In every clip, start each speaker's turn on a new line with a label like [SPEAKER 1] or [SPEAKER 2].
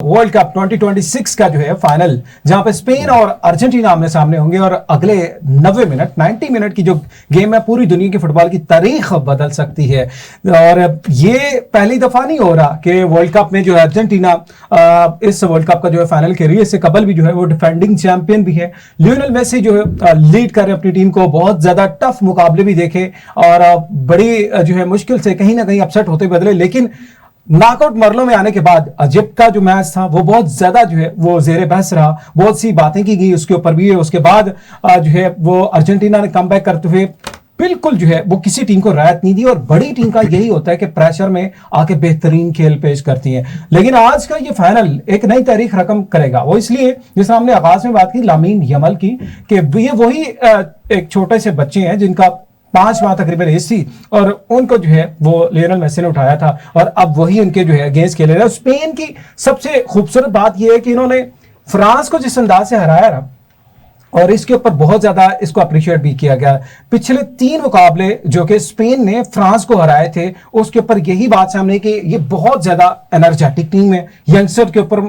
[SPEAKER 1] World cup 2026 का जो है फाइनल, जहां पे स्पेन और अर्जेंटीना आमने सामने होंगे और अगले 90 मिनट की जो गेम है पूरी दुनिया की फुटबॉल की तारीख बदल सकती है। और ये पहली दफा नहीं हो रहा कि वर्ल्ड कप में जो है अर्जेंटीना इस वर्ल्ड कप का जो है फाइनल खेल रही है। इससे कबल भी जो है वो डिफेंडिंग चैंपियन भी है। लियोनेल मेसी जो है लीड कर रहे अपनी टीम को, बहुत ज्यादा टफ मुकाबले भी देखे और बड़ी जो है मुश्किल से कहीं ना कहीं अपसेट होते बदले, लेकिन नॉकआउट मरलों में आने के बाद इजिप्ट का जो मैच था वो बहुत ज्यादा जो है वो जेरे बहस रहा। बहुत सी बातें की गई उसके ऊपर भी। उसके बाद जो है वो अर्जेंटीना ने कमबैक करते हुए बिल्कुल जो है वो किसी टीम को राहत नहीं दी। और बड़ी टीम का यही होता है कि प्रेशर में आके बेहतरीन खेल पेश करती है। लेकिन आज का ये फाइनल एक नई तारीख रकम करेगा। वो इसलिए, जैसे हमने आगाज में बात की लामीन यमाल की, कि ये वही एक छोटे से बच्चे हैं जिनका 5 माह तकरीबन एज थी और उनको जो है वो लियोनेल मेसी ने उठाया था और अब वही उनके जो है अगेंस्ट खेले रहे। स्पेन की सबसे खूबसूरत बात यह है कि इन्होंने फ्रांस को जिस अंदाज से हराया ना, और इसके ऊपर बहुत ज्यादा इसको अप्रिशिएट भी किया गया। पिछले 3 मुकाबले जो कि स्पेन ने फ्रांस को हराए थे, उसके ऊपर यही बात सामने कि ये बहुत ज्यादा एनर्जेटिक टीम है, यंगस्टर के ऊपर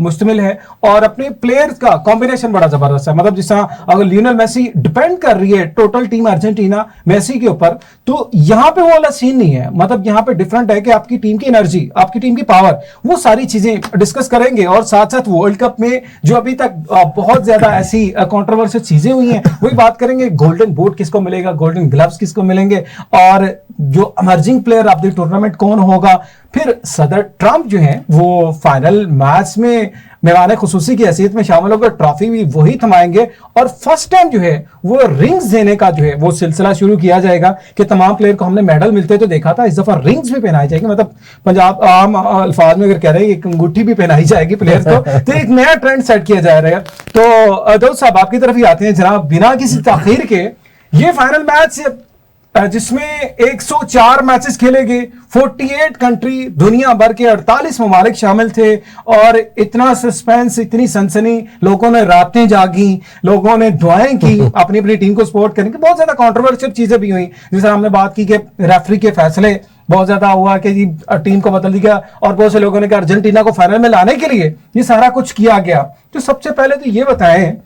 [SPEAKER 1] मुश्तमिल है और अपने प्लेयर्स का कॉम्बिनेशन बड़ा जबरदस्त है। मतलब जिस तरह अगर लियोनेल मेसी डिपेंड कर रही है टोटल टीम अर्जेंटीना मेसी के ऊपर, तो यहां पे वो वाला सीन नहीं है। मतलब यहां पे डिफरेंट है कि आपकी टीम की एनर्जी, आपकी टीम की पावर, वो सारी चीजें डिस्कस करेंगे। और साथ साथ वर्ल्ड कप में जो अभी तक बहुत ज्यादा ऐसी कंट्रोवर्शियल चीजें हुई हैं वही बात करेंगे। गोल्डन बूट किसको मिलेगा, गोल्डन ग्लव्स किसको मिलेंगे, और जो emerging player of the tournament कौन होगा। फिर सदर ट्रंप जो है वो फाइनल मैच में मेहमान खुसूसी की हैसियत में शामिल होकर ट्रॉफी भी वही थमाएंगे। और फर्स्ट टाइम जो है वो रिंग्स देने का जो है वो सिलसिला शुरू किया जाएगा कि तमाम प्लेयर को हमने मेडल मिलते तो देखा था, इस दफा रिंग्स भी पहनाई जाएगी। मतलब पंजाब आम अल्फाज में अगर कह रहे हैं एक अंगूठी भी पहनाई जाएगी प्लेयर्स को, तो एक नया ट्रेंड सेट किया जा रहा है। तो दोस्त साहब आपकी तरफ ही आते हैं जनाब, बिना किसी ताखीर के ये फाइनल मैच जिसमें 104 मैचेस खेले गए, 48 कंट्री, दुनिया भर के 48 ममालिक शामिल थे और इतना सस्पेंस, इतनी सनसनी, लोगों ने रातें जागी, लोगों ने दुआएं की अपनी अपनी टीम को सपोर्ट करने की। बहुत ज्यादा कंट्रोवर्शियल चीजें भी हुई, जैसे हमने बात की कि रेफरी के फैसले बहुत ज्यादा हुआ कि जी टीम को बदल दिया और बहुत से लोगों ने कहा अर्जेंटीना को फाइनल में लाने के लिए ये सारा कुछ किया गया। तो सबसे पहले तो ये बताएं,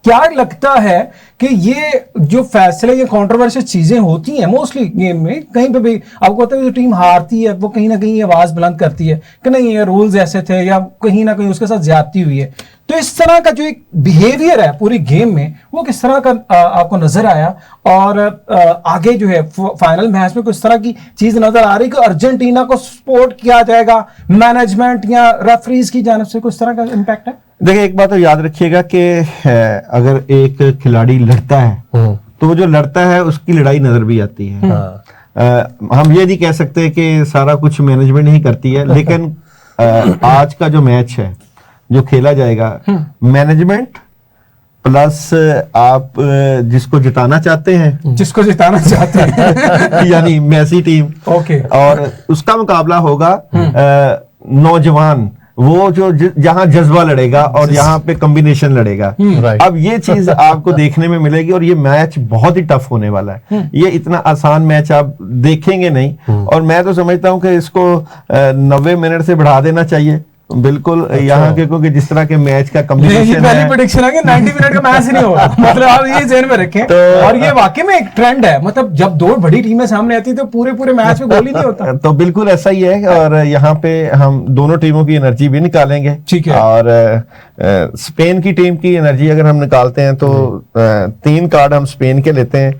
[SPEAKER 1] क्या लगता है कि ये जो फैसले, ये कंट्रोवर्शियल चीजें होती हैं मोस्टली गेम में, कहीं पे भी आपको पता है जो टीम हारती है वो कहीं ना कहीं आवाज बुलंद करती है कि नहीं ये रूल्स ऐसे थे या कहीं ना कहीं उसके साथ ज्यादती हुई है। तो इस तरह का जो एक बिहेवियर है पूरी गेम में वो किस तरह का आपको नजर आया, और आगे जो है फाइनल मैच में कुछ तरह की चीज नजर आ रही कि अर्जेंटीना को सपोर्ट किया जाएगा मैनेजमेंट या रेफरीज की जानिब से, कुछ तरह का इम्पैक्ट है?
[SPEAKER 2] देखिए, एक बात तो याद रखिएगा कि अगर एक खिलाड़ी लड़ता है तो वो जो लड़ता है उसकी लड़ाई नजर भी आती है। हम ये नहीं कह सकते कि सारा कुछ मैनेजमेंट ही करती है, लेकिन आज का जो मैच है जो खेला जाएगा, मैनेजमेंट प्लस आप जिसको जिताना चाहते हैं यानी मेसी टीम,
[SPEAKER 1] ओके,
[SPEAKER 2] और उसका मुकाबला होगा नौजवान, वो जो जहां जज्बा लड़ेगा और यहाँ पे कॉम्बिनेशन लड़ेगा। अब ये चीज आपको देखने में मिलेगी और ये मैच बहुत ही टफ होने वाला है। ये इतना आसान मैच आप देखेंगे नहीं, और मैं तो समझता हूं कि इसको 90 मिनट से बढ़ा देना चाहिए बिल्कुल। अच्छा। यहाँ के क्योंकि जिस तरह के मैच का कॉम्बिनेशन है,
[SPEAKER 1] प्रेडिक्शन है कि 90 मिनट का मैच ही नहीं होगा। मतलब आप ये ज़हन में रखें। तो और ये वाकई में एक ट्रेंड है, मतलब जब 2 बड़ी टीमें सामने आती है तो पूरे मैच में गोल ही नहीं होता।
[SPEAKER 2] तो बिल्कुल ऐसा ही है, और यहाँ पे हम दोनों टीमों की एनर्जी भी निकालेंगे।
[SPEAKER 1] ठीक है।
[SPEAKER 2] और स्पेन की टीम की एनर्जी अगर हम निकालते हैं तो 3 कार्ड हम स्पेन के लेते हैं।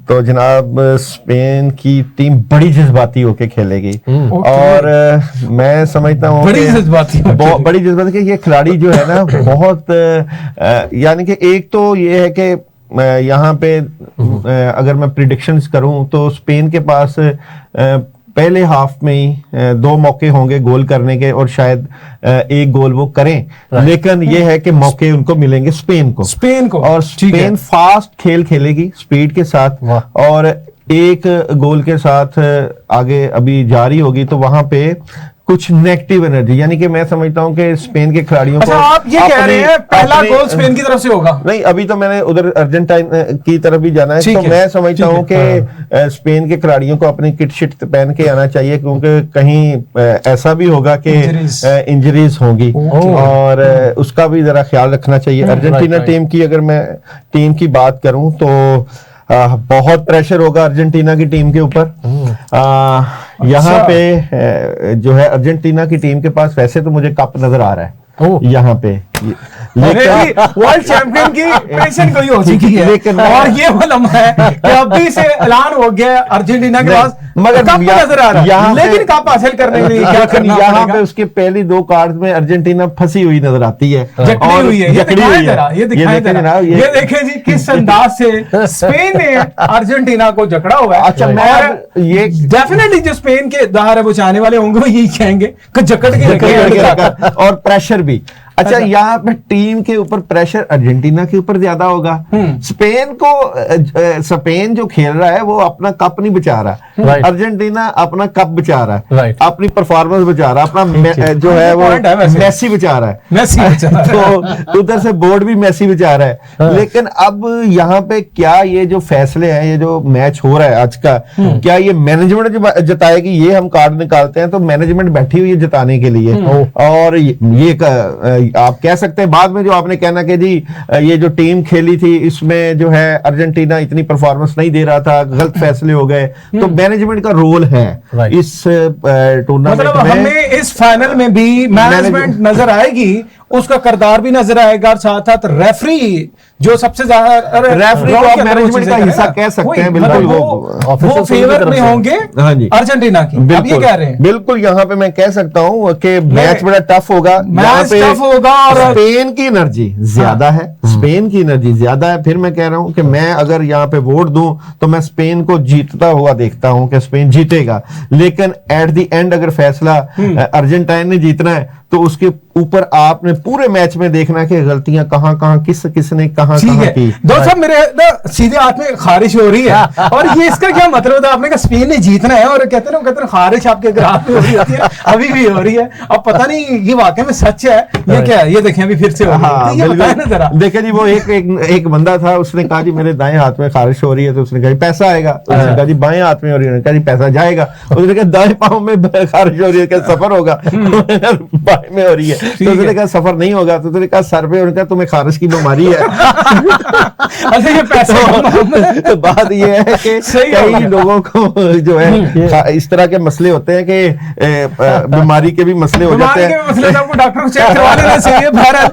[SPEAKER 2] तो जनाब स्पेन की टीम बड़ी जज्बाती होके खेलेगी, और मैं समझता हूँ
[SPEAKER 1] बड़ी जज्बाती
[SPEAKER 2] कि ये खिलाड़ी जो है ना बहुत यानी कि एक तो ये है कि यहाँ पे अगर मैं प्रिडिक्शंस करूं तो स्पेन के पास पहले हाफ में ही 2 मौके होंगे गोल करने के, और शायद 1 गोल वो करें, लेकिन ये है कि मौके उनको मिलेंगे स्पेन को। और स्पेन फास्ट खेल खेलेगी स्पीड के साथ, और 1 गोल के साथ आगे अभी जारी होगी। तो वहां पे कुछ नेगेटिव एनर्जी, यानी कि मैं समझता हूं कि स्पेन के खिलाड़ियों
[SPEAKER 1] अच्छा,
[SPEAKER 2] को
[SPEAKER 1] आप ये कह रहे हैं पहला गोल स्पेन की तरफ से होगा?
[SPEAKER 2] नहीं, अभी तो मैंने उधर अर्जेंटाइन की तरफ भी जाना है, तो मैं समझता हूं कि स्पेन के खिलाड़ियों को अपनी किट शिट पहन के आना चाहिए, क्योंकि कहीं ऐसा भी होगा कि इंजरीज होंगी और उसका भी जरा ख्याल रखना चाहिए। अर्जेंटीना टीम की अगर मैं टीम की बात करूं तो बहुत प्रेशर होगा अर्जेंटीना की टीम के ऊपर। यहाँ पे जो है अर्जेंटीना की टीम के पास वैसे तो मुझे कप नजर आ रहा है यहाँ पे,
[SPEAKER 1] लेकिन वर्ल्ड चैंपियन की पेशन कोई हो चुकी है, लेकिन और ये वो लम्हा है कि अभी से ऐलान हो गया अर्जेंटिना के पास मगर कप नजर आ रहा है, लेकिन कप हासिल करने के लिए क्या करना पड़ेगा?
[SPEAKER 2] यहाँ पे उसके पहली 2 कार्ड में अर्जेंटीना फंसी हुई नजर आती है,
[SPEAKER 1] जकड़ी हुई है। ये देखें जी किस अंदाज से स्पेन ने अर्जेंटीना को जकड़ा हुआ है।
[SPEAKER 2] अच्छा, मैं ये
[SPEAKER 1] डेफिनेटली जो स्पेन के दाहर बचाने वाले होंगे वो यही कहेंगे कि जकड़ के रखे
[SPEAKER 2] और प्रेशर भी। अच्छा, यहाँ पे टीम के ऊपर प्रेशर अर्जेंटीना के ऊपर ज्यादा होगा। स्पेन जो खेल रहा है वो अपना कप नहीं बचा रहा, अर्जेंटीना अपना कप बचा रहा है, अपनी परफॉर्मेंस बचा रहा है, अपना जो है वो मेसी बचा रहा है, तो उधर से बोर्ड भी मेसी बचा रहा है। लेकिन अब यहाँ पे क्या ये जो फैसले हैं, ये जो मैच हो रहा है आज का, क्या ये मैनेजमेंट जताएगी? ये हम कार्ड निकालते हैं तो मैनेजमेंट बैठी हुई है जताने के लिए, और ये आप कह सकते हैं बाद में जो आपने कहना कि जी ये जो टीम खेली थी इसमें जो है अर्जेंटीना इतनी परफॉर्मेंस नहीं दे रहा था, गलत फैसले हो गए, तो मैनेजमेंट का रोल है इस टूर्नामेंट
[SPEAKER 1] मतलब
[SPEAKER 2] में।
[SPEAKER 1] हमें इस फाइनल में भी मैनेजमेंट नजर आएगी, उसका किरदार भी नजर आएगा, और साथ साथ रेफरी जो सबसे ज्यादा
[SPEAKER 2] रेफरी को आप मैनेजमेंट का हिस्सा कह सकते हैं, बिल्कुल
[SPEAKER 1] वो फेवर में होंगे अर्जेंटीना की। आप ये कह रहे हैं?
[SPEAKER 2] बिल्कुल, यहाँ पे मैं कह सकता हूँ कि मैच बड़ा टफ होगा,
[SPEAKER 1] मैच टफ होगा, और
[SPEAKER 2] स्पेन की एनर्जी ज्यादा है, स्पेन की एनर्जी ज्यादा है। फिर मैं कह रहा हूँ कि मैं अगर यहाँ पे वोट दूं तो मैं स्पेन को जीतता हुआ देखता हूँ कि स्पेन जीतेगा, लेकिन एट द एंड अगर फैसला अर्जेंटाइन ने जीतना है तो उसके ऊपर आपने पूरे मैच में देखना है कि गलतियां कहां किसने कहां की।
[SPEAKER 1] दोस्त साहब, मेरे ना सीधे हाथ में खारिश हो रही है, और ये इसका क्या मतलब था? आपने कहा स्पेन ने जीतना है और कहते हैं खारिश आपके हाथ में हो रही होती है, अभी भी हो रही है। अब पता नहीं ये वाकई में सच है ये क्या है, ये देखें अभी फिर से हो रही है।
[SPEAKER 2] देखिए जी, वो एक बंदा था, उसने कहा जी मेरे दाएं हाथ में खारिश हो रही है, तो उसने कहा पैसा आएगा, उसने कहा जी बाएं हाथ में हो रही है, कहा जी पैसा जाएगा, उसने कहा दाएं पांव में खारिश हो रही है, क्या सफर होगा? में हो रही है, तो उसने कहा सफर नहीं होगा, तो उसने कहा सर पे, उनका तुम्हें खारिश की बीमारी है।
[SPEAKER 1] अच्छा, ये पैसे
[SPEAKER 2] तो बात ये है कि कई लोगों को जो है इस तरह के मसले होते हैं कि बीमारी के भी मसले हो जाते हैं,
[SPEAKER 1] डॉक्टर को चेक करवा लेना चाहिए। बहरहाल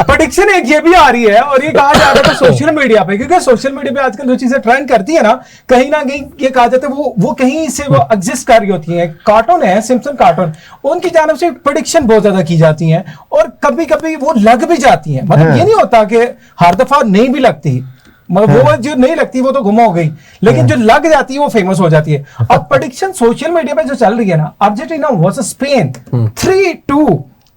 [SPEAKER 1] प्रेडिक्शन एक ये भी आ रही है, और ये कहा जा रहा है सोशल मीडिया पे, क्योंकि सोशल मीडिया पे आजकल जो चीजें ट्रेंड करती है ना कहीं ये कहा जाता है वो कहीं से वो एग्जिस्ट कर रही होती है। कार्टून है, सिम्पसन कार्टून, उनकी जानब से प्रेडिक्शन बहुत ज्यादा की जाती हैं, और कभी कभी वो लग भी जाती हैं। मतलब ये नहीं होता कि हर दफा नहीं भी लगती, मतलब वो जो नहीं लगती वो तो गुम हो गई, लेकिन जो लग जाती है वो फेमस हो जाती है। अब प्रेडिक्शन सोशल मीडिया पे जो चल रही है ना, अर्जेंटीना वर्सेस स्पेन 3-2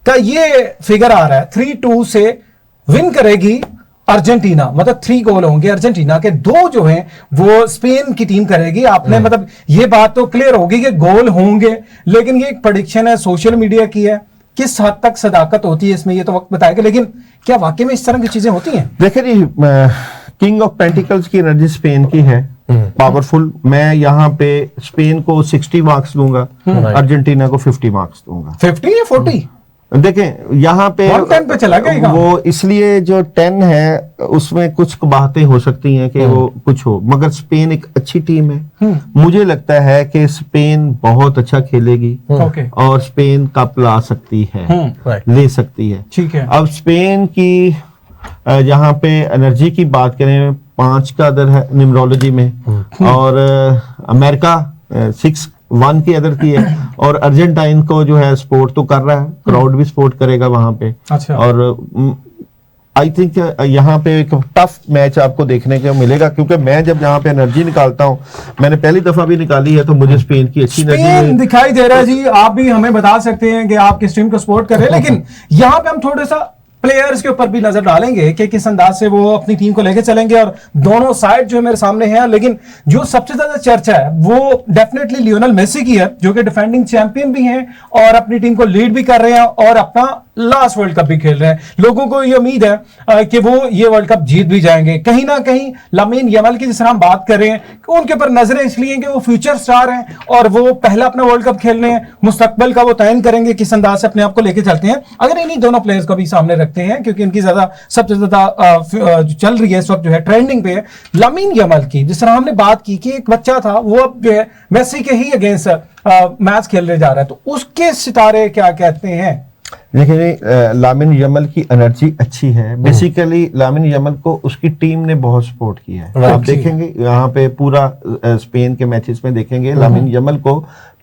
[SPEAKER 1] का ये फिगर आ रहा है, 3-2 से विन करेगी अर्जेंटीना, मतलब 3 गोल होंगे अर्जेंटीना के, 2 जो हैं वो स्पेन की टीम करेगी। आपने मतलब ये बात तो क्लियर होगी कि गोल होंगे, लेकिन ये एक प्रेडिक्शन है, सोशल मीडिया की है, किस हद तक सदाकत होती है इसमें ये तो वक्त बताएगा, लेकिन क्या वाकई में इस तरह की चीजें होती हैं?
[SPEAKER 2] देखिए जी, किंग ऑफ पेंटिकल्स की एनर्जी स्पेन की है, पावरफुल। मैं यहाँ पे स्पेन को 60 मार्क्स दूंगा, अर्जेंटीना को 50 मार्क्स दूंगा।
[SPEAKER 1] 50 या 40?
[SPEAKER 2] देखें यहाँ पे
[SPEAKER 1] 10 पे चला गया
[SPEAKER 2] वो, इसलिए जो 10 है उसमें कुछ बातें हो सकती हैं कि वो कुछ हो, मगर स्पेन एक अच्छी टीम है। मुझे लगता है कि स्पेन बहुत अच्छा खेलेगी और स्पेन कप ला सकती है, ले सकती है।
[SPEAKER 1] ठीक है।
[SPEAKER 2] अब स्पेन की यहाँ पे एनर्जी की बात करें, 5 का अदर है न्यूमरोलॉजी में, और अमेरिका 6-1 की अदर की है, और अर्जेंटाइन को जो है सपोर्ट तो कर रहा है, क्राउड भी सपोर्ट करेगा वहां पे।
[SPEAKER 1] अच्छा।
[SPEAKER 2] और आई थिंक यहाँ पे एक टफ मैच आपको देखने को मिलेगा, क्योंकि मैं जब यहाँ पे एनर्जी निकालता हूँ, मैंने पहली दफा भी निकाली है, तो मुझे स्पेन की अच्छी एनर्जी
[SPEAKER 1] दिखाई दे रहा है जी। आप भी हमें बता सकते हैं कि आप किस टीम को सपोर्ट कर रहे हैं, लेकिन यहाँ पे हम थोड़ा सा प्लेयर्स के ऊपर भी नजर डालेंगे कि किस अंदाज से वो अपनी टीम को लेके चलेंगे, और दोनों साइड जो है मेरे सामने है। लेकिन जो सबसे ज्यादा चर्चा है वो डेफिनेटली लियोनेल मेसी की है, जो कि डिफेंडिंग चैंपियन भी हैं और अपनी टीम को लीड भी कर रहे हैं और अपना लास्ट वर्ल्ड कप भी खेल रहे हैं। लोगों को ये उम्मीद है कि वो ये वर्ल्ड कप जीत भी जाएंगे। कहीं ना कहीं लामीन यमाल की जिस तरह हम बात कर रहे हैं कि उनके ऊपर नजरें इसलिए कि वो फ्यूचर स्टार हैं और वो पहला अपना वर्ल्ड कप खेल रहे हैं, मुस्तकबिल का वो तयन करेंगे किस अंदाज से अपने आप को लेके चलते हैं। अगर इन्हीं दोनों प्लेयर्स को भी सामने रखते हैं, क्योंकि इनकी सबसे ज्यादा चल रही है इस वक्त, जो है ट्रेंडिंग पे है लामीन यमाल की। जिस तरह हमने बात की कि एक बच्चा था, वो अब जो है मेसी के ही अगेंस्ट मैच खेलने जा रहा है, तो उसके सितारे क्या कहते हैं?
[SPEAKER 2] देखिए, लामिन यमल की एनर्जी अच्छी है। बेसिकली लामिन यमल को उसकी टीम ने बहुत सपोर्ट किया है। आप देखेंगे यहाँ पे पूरा स्पेन के मैचेस में देखेंगे लामिन यमल को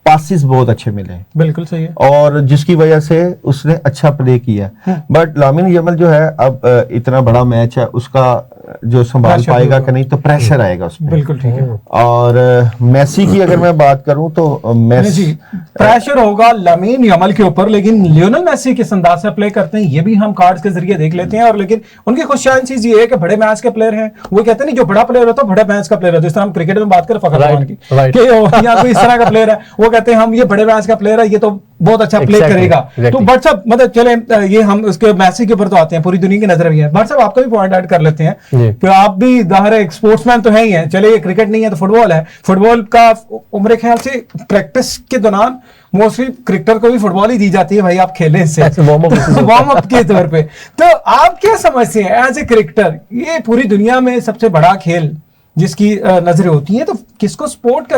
[SPEAKER 2] पासिस बहुत अच्छे मिले,
[SPEAKER 1] बिल्कुल सही है,
[SPEAKER 2] और जिसकी वजह से उसने अच्छा प्ले किया। बट लामिन यमल जो है, अब इतना बड़ा मैच है, उसका जो संभाल पाएगा कि नहीं, तो प्रेशर आएगा उसमें।
[SPEAKER 1] बिल्कुल ठीक है।
[SPEAKER 2] और मेसी की अगर मैं बात करूं तो मेसी
[SPEAKER 1] प्रेशर होगा लामीन यमाल के ऊपर, लेकिन लियोनेल मेसी किस अंदाज से प्ले करते हैं ये भी हम कार्ड्स के जरिए देख लेते हैं। और लेकिन उनकी खुशहाल चीज ये है कि बड़े मैच के प्लेयर हैं। वो कहते हैं नहीं, जो बड़ा प्लेयर होता है बड़े मैच का प्लेयर होता है। जिस तरह हम क्रिकेट में बात करें फखर जमान की, कि या कोई इस तरह का प्लेयर है, वो कहते हैं हम ये बड़े मैच का प्लेयर है, ये तो बहुत अच्छा प्ले करेगा। तो बट साहब, मतलब चले ये हम उसके मेसी के ऊपर तो आते हैं, पूरी दुनिया की नजर भी है। बट साहब, आपका भी पॉइंट ऐड कर लेते हैं कि आप भी दाहर एक स्पोर्ट्समैन तो है ही है। चले, क्रिकेट नहीं है तो फुटबॉल है। फुटबॉल का उम्र ख्याल से प्रैक्टिस के दौरान मोस्टली क्रिकेटर को भी फुटबॉल ही दी जाती है, भाई आप खेलें इससे वार्म अप के तौर पे। तो आप क्या समझते हैं एज ए क्रिकेटर, ये पूरी दुनिया में सबसे बड़ा खेल जिसकी नजरें होती हैं, तो किसको सपोर्ट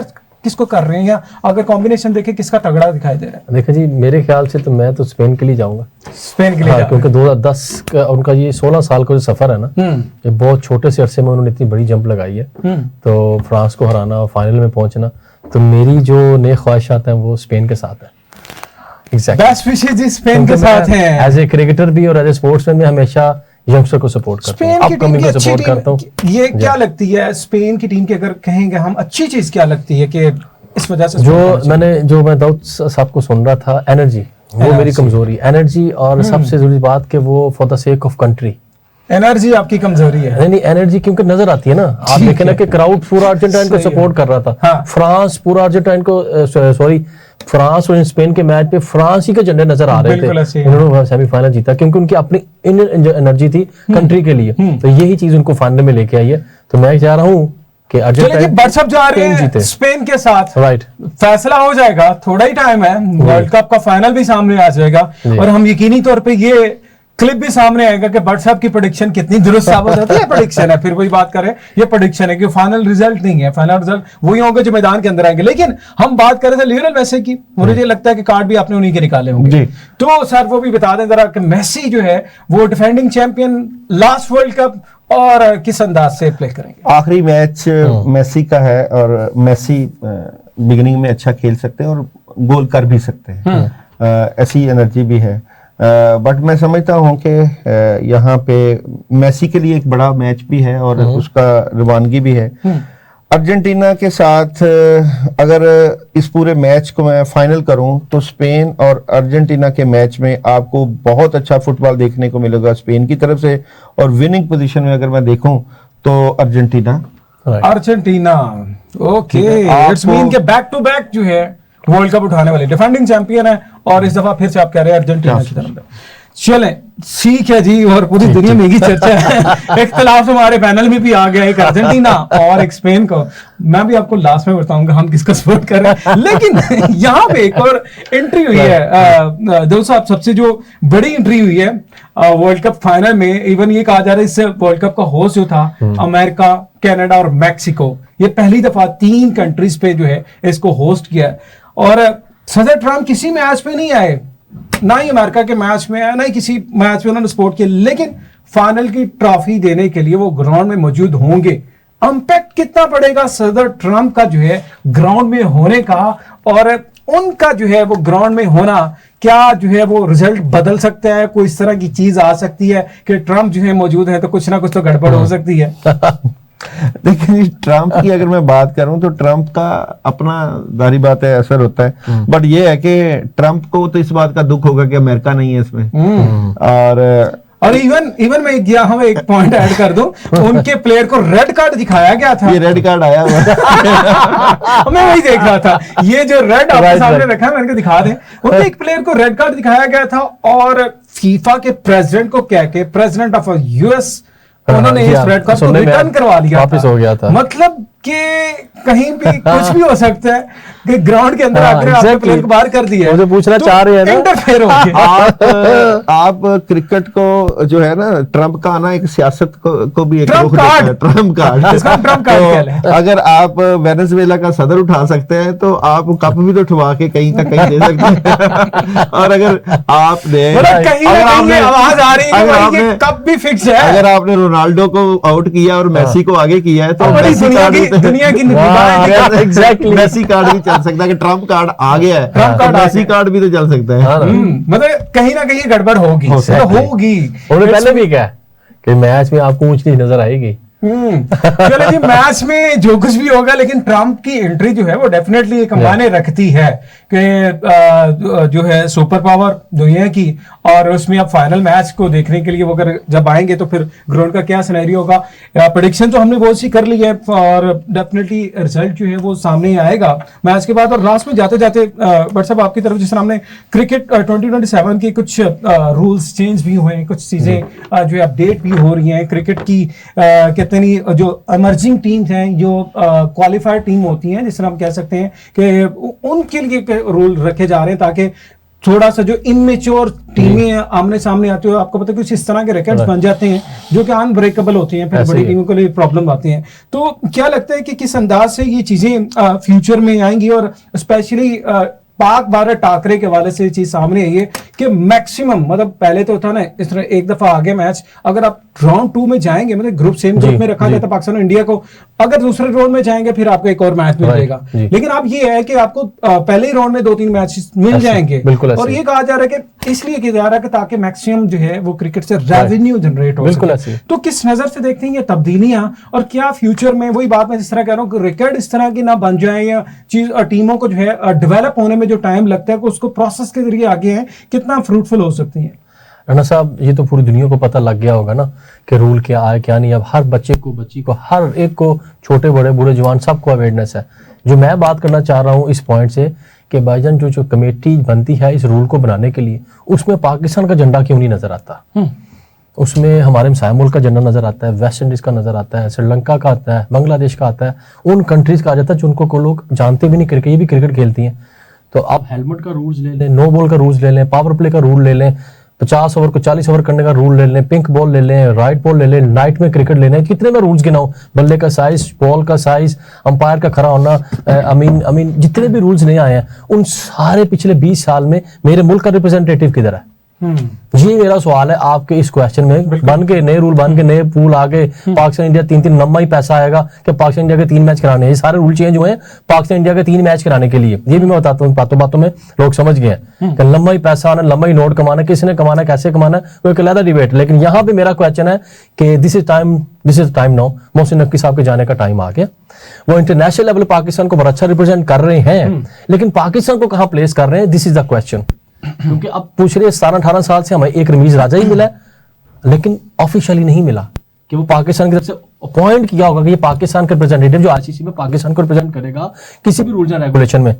[SPEAKER 1] किसको कर रहे हैं, या अगर कॉम्बिनेशन देखें किसका तगड़ा दिखाई दे रहा है?
[SPEAKER 3] देखो जी, मेरे ख्याल से तो मैं तो स्पेन के लिए जाऊंगा।
[SPEAKER 1] स्पेन के लिए?
[SPEAKER 3] हाँ, क्योंकि 2010 का उनका ये 16 साल का जो सफर है ना, ये बहुत छोटे से अरसे में उन्होंने इतनी बड़ी जंप लगाई है। तो फ्रांस को हराना और फाइनल में पहुंचना, तो मेरी जो नई ख्वाहिशात हैं वो स्पेन के साथ है।
[SPEAKER 1] बेस्ट विशेस स्पेन के साथ हैं।
[SPEAKER 3] एज ए क्रिकेटर भी और एज ए स्पोर्ट्समैन में हमेशा यंगस्टर को सपोर्ट करता हूं, अपकमिंग को सपोर्ट करता हूं।
[SPEAKER 1] ये क्या लगती है स्पेन की टीम की, अगर कहेंगे हम अच्छी चीज क्या लगती है कि इस वजह से?
[SPEAKER 3] जो मैं दाऊद साहब को सुन रहा था, एनर्जी, वो मेरी कमजोरी, एनर्जी। और सबसे जरूरी बात कि वो for the sake of country,
[SPEAKER 1] energy आपकी कमजोरी है।
[SPEAKER 3] नहीं, एनर्जी क्योंकि नजर आती है ना। आप देखें ना कि क्राउड पूरा अर्जेंटाइन को सपोर्ट कर रहा था। हाँ। फ्रांस पूरा अर्जेंटाइन को, सॉरी, फ्रांस और स्पेन के मैच पे फ्रांस ही के झंडे नजर आ रहे थे। उन्होंने सेमीफाइनल जीता क्योंकि उनकी अपनी एनर्जी थी कंट्री के लिए। तो यही चीज उनको फाइनल में लेके आई है। तो मैं चाह रहा हूँ कि अर्जेंटाइन
[SPEAKER 1] जा रहे हैं स्पेन के साथ, राइट, फैसला हो जाएगा, थोड़ा ही टाइम है, वर्ल्ड कप का फाइनल भी सामने आ जाएगा और हम यकीनी तौर पे ये क्लिप भी सामने आएगा कि बट साहब की प्रेडिक्शन कितनी दुरुस्त साबित होती है। प्रेडिक्शन है, फिर वही बात करें, ये प्रेडिक्शन है कि फाइनल रिजल्ट नहीं है, फाइनल रिजल्ट वही होंगे जो मैदान के अंदर आएंगे। लेकिन हम बात कर रहे थे लियोनेल मेसी की, मुझे लगता है कि कार्ड भी आपने उन्हीं के निकाले होंगे। तो सर वो भी बता दें जरा कि मेसी जो है वो defending champion, last world cup, और किस अंदाज से प्ले करेंगे?
[SPEAKER 2] आखिरी मैच मेसी का है और मेसी बिगिनिंग में अच्छा खेल सकते हैं और गोल कर भी सकते हैं, ऐसी एनर्जी भी है। बट मैं समझता हूं कि यहाँ पे मेसी के लिए एक बड़ा मैच भी है और उसका रवानगी भी है। अर्जेंटीना के साथ अगर इस पूरे मैच को मैं फाइनल करूं तो स्पेन और अर्जेंटीना के मैच में आपको बहुत अच्छा फुटबॉल देखने को मिलेगा स्पेन की तरफ से। और विनिंग पोजीशन में अगर मैं देखूं तो अर्जेंटीना
[SPEAKER 1] ओके, इट्स मीन के बैक टू बैक जो है वर्ल्ड कप उठाने वाले डिफेंडिंग चैंपियन है और इस दफा फिर से आप कह रहे हैं अर्जेंटीना की तरफ। चले, ठीक है जी, और पूरी दुनिया में ही चर्चा है। इख्तिलाफ हमारे पैनल में भी आ गया, एक अर्जेंटीना और एक स्पेन को। मैं भी आपको लास्ट में बताऊंगा हम किसका सपोर्ट कर रहे हैं। लेकिन यहाँ पे एक और एंट्री हुई है दोस्त साहब, सबसे जो बड़ी एंट्री हुई है वर्ल्ड कप फाइनल में। इवन ये कहा जा रहा है इस वर्ल्ड कप का होस्ट जो था अमेरिका, कनाडा और मैक्सिको, ये पहली दफा 3 कंट्रीज पे जो है इसको होस्ट किया। और सदर ट्रम्प किसी मैच पे नहीं आए, ना ही अमेरिका के मैच में आया, ना ही किसी मैच में उन्होंने सपोर्ट किया, लेकिन फाइनल की ट्रॉफी देने के लिए वो ग्राउंड में मौजूद होंगे। इंपैक्ट कितना पड़ेगा सदर ट्रम्प का जो है ग्राउंड में होने का, और उनका जो है वो ग्राउंड में होना क्या जो है वो रिजल्ट बदल सकता है? कोई इस तरह की चीज आ सकती है कि ट्रम्प जो है मौजूद है तो कुछ ना कुछ तो गड़बड़ हो सकती है?
[SPEAKER 2] देखिए, ट्रम्प की अगर मैं बात करूं तो ट्रम्प का अपना जारी बात है असर होता है। बट ये है कि ट्रम्प को तो इस बात का दुख होगा कि अमेरिका नहीं है इसमें। और
[SPEAKER 1] और इवन मैं यहाँ एक पॉइंट ऐड कर दूं, उनके प्लेयर को रेड कार्ड दिखाया गया था।
[SPEAKER 2] ये रेड कार्ड आया हुआ
[SPEAKER 1] मैं वही देख रहा था, ये जो रेड आपके सामने रखा है मैंने कहा दिखा दें। उनके एक प्लेयर को रेड कार्ड दिखाया गया था और फीफा के प्रेसिडेंट को कह के, प्रेसिडेंट ऑफ यूएस, उन्होंने इस रेड कार्ड को रिटर्न करवा लिया,
[SPEAKER 3] वापस हो गया था।
[SPEAKER 1] मतलब कि कहीं भी कुछ भी हो सकता है कि ग्राउंड के अंदर आकर आपके प्लेयर को बाहर कर दिया,
[SPEAKER 3] मुझे पूछना चाह रहे हैं ना,
[SPEAKER 1] इंटरफेयर हो गया।
[SPEAKER 2] आप क्रिकेट को जो है ना, ट्रम्प का आना एक सियासत को भी एक
[SPEAKER 1] Trump card,
[SPEAKER 2] Trump card
[SPEAKER 1] Trump card
[SPEAKER 2] तो अगर आप वेनेजुएला का सदर उठा सकते हैं तो आप कप भी तो उठवा के कहीं तक कहीं दे सकते हैं। और अगर आपने
[SPEAKER 1] आवाज आ रही है कप भी फिक्स है,
[SPEAKER 2] अगर आपने रोनाल्डो को आउट किया और मेसी को आगे किया है तो
[SPEAKER 1] दुनिया की
[SPEAKER 2] एग्जैक्टली मेसी कार्ड भी चल सकता है कि ट्रम्प कार्ड आ गया है, ट्रम्प कार्ड मेसी कार्ड भी तो चल सकता है।
[SPEAKER 1] मतलब कहीं ना कहीं गड़बड़ होगी, होगी।
[SPEAKER 3] उन्होंने पहले भी कहा कि मैच में आपको ऊंच नीच नजर आएगी।
[SPEAKER 1] चलो जी, मैच में जो कुछ भी होगा, लेकिन ट्रम्प की एंट्री जो है वो डेफिनेटली एक मायने रखती है कि जो है सुपर पावर दुनिया की, और उसमें अब फाइनल मैच को देखने के लिए वो अगर जब आएंगे तो फिर ग्राउंड का क्या सिनेरियो होगा। प्रेडिक्शन तो हमने बहुत सी कर ली है और डेफिनेटली रिजल्ट जो है वो सामने ही आएगा मैच के बाद। और लास्ट में जाते जाते बट साहब आपकी तरफ, जिस तरह हमने क्रिकेट 2027 के कुछ रूल्स चेंज भी हुए हैं, कुछ चीजें जो है अपडेट भी हो रही हैं क्रिकेट की, कितनी जो इमर्जिंग टीम्स हैं, जो क्वालिफाइड टीम होती हैं, जिस तरह हम कह सकते हैं कि उनके लिए रूल रखे जा रहे हैं ताकि थोड़ा सा जो इमेच्योर टीमें आमने सामने आती हो, आपको पता है कुछ इस तरह के रिकॉर्ड्स बन जाते हैं जो कि अनब्रेकेबल होते हैं, फिर बड़ी टीमों के लिए प्रॉब्लम आती हैं। तो क्या लगता है कि किस अंदाज से ये चीजें फ्यूचर में आएंगी, और स्पेशली पाक भारत टाकरे के वाले से चीज सामने आई है कि मैक्सिमम, मतलब पहले तो था ना इस तरह एक दफा आगे मैच, अगर आप राउंड 2 में जाएंगे, मतलब ग्रुप सेम ग्रुप में रखा जाता पाकिस्तान और इंडिया को, अगर दूसरे राउंड में जाएंगे फिर आपको एक और मैच मिल जाएगा। लेकिन अब ये है कि आपको पहले ही राउंड में 2-3 मैच मिल जाएंगे, और ये कहा जा रहा है कि इसलिए किया जा रहा है कि ताकि मैक्सिमम जो है वो क्रिकेट से रेवेन्यू जनरेट हो सके। तो किस नजर से देखते हैं ये तब्दीलियां, और क्या फ्यूचर में वही बात मैं जिस तरह कह रहा हूँ रिकॉर्ड इस तरह की ना बन जाए, या चीज टीमों को जो है डेवलप होने में जो टाइम लगता है उसको प्रोसेस के जरिए आगे है कितना फ्रूटफुल हो सकती है।
[SPEAKER 3] राणा साहब, ये तो पूरी दुनिया को पता लग गया होगा ना कि रूल क्या है क्या नहीं। अब हर बच्चे को, बच्ची को, हर एक को, छोटे बड़े बूढ़े जवान सबको अवेयरनेस है। जो मैं बात करना चाह रहा हूँ इस पॉइंट से कि भाईजान जो कमेटी बनती है इस रूल को बनाने के लिए, उसमें पाकिस्तान का झंडा क्यों नहीं नजर आता? उसमें हमारे हमसाया मुल्क का झंडा नजर आता है, वेस्ट इंडीज का नजर आता है, श्रीलंका का आता है, बांग्लादेश का आता है, उन कंट्रीज का आ जाता है जिनको लोग जानते भी नहीं क्रिकेट, ये भी क्रिकेट खेलती हैं। तो आप हेलमेट का रूल्स ले लें, नो बॉल का रूल्स ले लें, पावर प्ले का रूल ले लें, 50 ओवर को 40 ओवर करने का रूल ले लें, पिंक बॉल ले लें, राइट बॉल ले लें, नाइट में क्रिकेट ले लें, कितने में रूल्स गिनाऊं, बल्ले का साइज, बॉल का साइज, अंपायर का खड़ा होना, अमीन जितने भी रूल्स नहीं आए हैं, उन सारे पिछले 20 साल में मेरे मुल्क का रिप्रेजेंटेटिव किधर है? जी मेरा सवाल है आपके इस क्वेश्चन में। बन के नए रूल बन के नए पूल आ गए, पाकिस्तान इंडिया 3-3 लंबा ही पैसा आएगा कि पाकिस्तान इंडिया के 3 मैच कराने हैं। ये सारे रूल चेंज हुए हैं पाकिस्तान इंडिया के 3 मैच कराने के लिए। ये भी मैं बताता हूँ, बातों बातों में लोग समझ गए हैं कि लंबा ही पैसा आना, लंबा ही नोट कमाना, किसने कमाना, कैसे कमाना, वो एक अलग डिबेट। लेकिन यहाँ पे मेरा क्वेश्चन है कि this is time now, Mohsin Naqvi साहब के जाने का टाइम आ गया। वो इंटरनेशनल लेवल पाकिस्तान को बहुत अच्छा रिप्रेजेंट कर रहे हैं, लेकिन पाकिस्तान को कहाँ प्लेस कर रहे हैं, दिस इज द क्वेश्चन। क्योंकि अब पूछ रहे 17-18 साल से हमें एक रमीज राजा ही मिला है, लेकिन ऑफिशियली नहीं मिला कि वो पाकिस्तान की तरफ से अपॉइंट किया होगा कि ये पाकिस्तान का रिप्रेजेंटेटिव जो आईसीसी में पाकिस्तान को रिप्रेजेंट करेगा किसी भी रूल्स एंड रेगुलेशन में।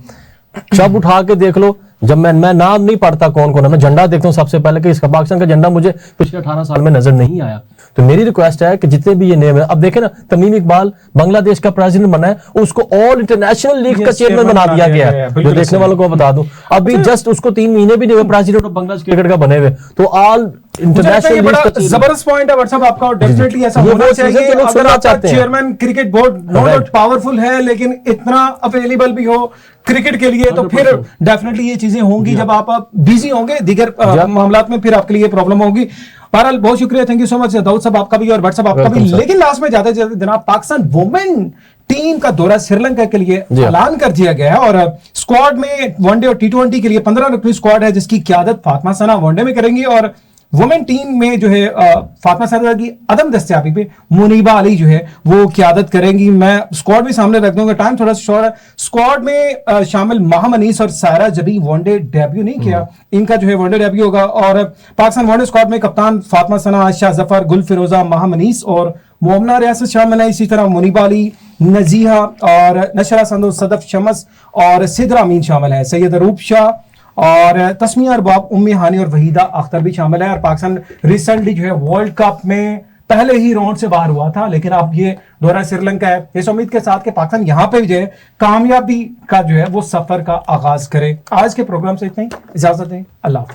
[SPEAKER 3] सब उठा के देख लो, जब मैं नाम नहीं पढ़ता कौन कौन है, मैं झंडा देखता हूं सबसे पहले कि इसका पाकिस्तान का झंडा मुझे पिछले 18 साल में नजर नहीं आया। तो मेरी रिक्वेस्ट है कि जितने भी ये नेम है, अब देखें ना, तमीम इकबाल बांग्लादेश का प्रेसिडेंट बना है, उसको ऑल इंटरनेशनल लीग का चेयरमैन बना दिया गया है। जो देखने वालों को बता दूं, अभी जस्ट उसको 3 महीने भी नहीं हुए प्रेसिडेंट ऑफ बांग्लादेश क्रिकेट का बने हुए, तो ऑल इंटरनेशनल लीग का
[SPEAKER 1] जबरदस्त पॉइंट है व्हाट्सएप आपका। डेफिनेटली ऐसा होना चाहिए। अगर आपका chairman cricket board not powerful है लेकिन इतना अवेलेबल भी हो क्रिकेट के लिए, तो फिर डेफिनेटली ये चीजें होंगी। जब आप बिजी होंगे दीगर मामलात में, फिर आपके लिए प्रॉब्लम होगी। बहरहाल बहुत शुक्रिया, thank you so much Dawood साहब आपका भी और भट्ट साहब आपका भी। लेकिन लास्ट में जाते जाते जनाब, पाकिस्तान वुमेन टीम का दौरा श्रीलंका के लिए ऐलान कर दिया गया है, और स्क्वाड में वनडे और T20 के लिए 15 रुकनी स्क्वाड है जिसकी क़यादत फातिमा सना वनडे में करेंगी, और वुमेन टीम में जो है फातिमा सरवर की अदम दस्तयाबी पे मुनीबा अली जो है वो क़यादत करेंगी। मैं स्क्वाड भी सामने रख दूंगा, टाइम थोड़ा शॉर्ट है। स्क्वाड में शामिल माह मनीस और सायरा जबी वनडे डेब्यू नहीं किया, इनका जो है वनडे डेब्यू होगा। और पाकिस्तान वनडे स्क्वाड में कप्तान फातिमा सना, आयशा जफर, गुल फिरोजा, माह मनीस और मोमना रियासत शामिल है। इसी तरह मुनीबा अली, नजीहा और नशरा संदो, सदफ शमस और सिदरा अमीन शामिल है। सैयद रूप शाह और तस्मिया अरबाब, उम्मी हानी और वहीदा अख्तर भी शामिल है। और पाकिस्तान रिसेंटली जो है वर्ल्ड कप में पहले ही राउंड से बाहर हुआ था, लेकिन अब ये दौरा श्रीलंका है। इस उम्मीद के साथ कि पाकिस्तान यहाँ पे जो है कामयाबी का जो है वो सफर का आगाज करे। आज के प्रोग्राम से इतना ही, इजाजत दें, अल्लाह हाफ़िज़।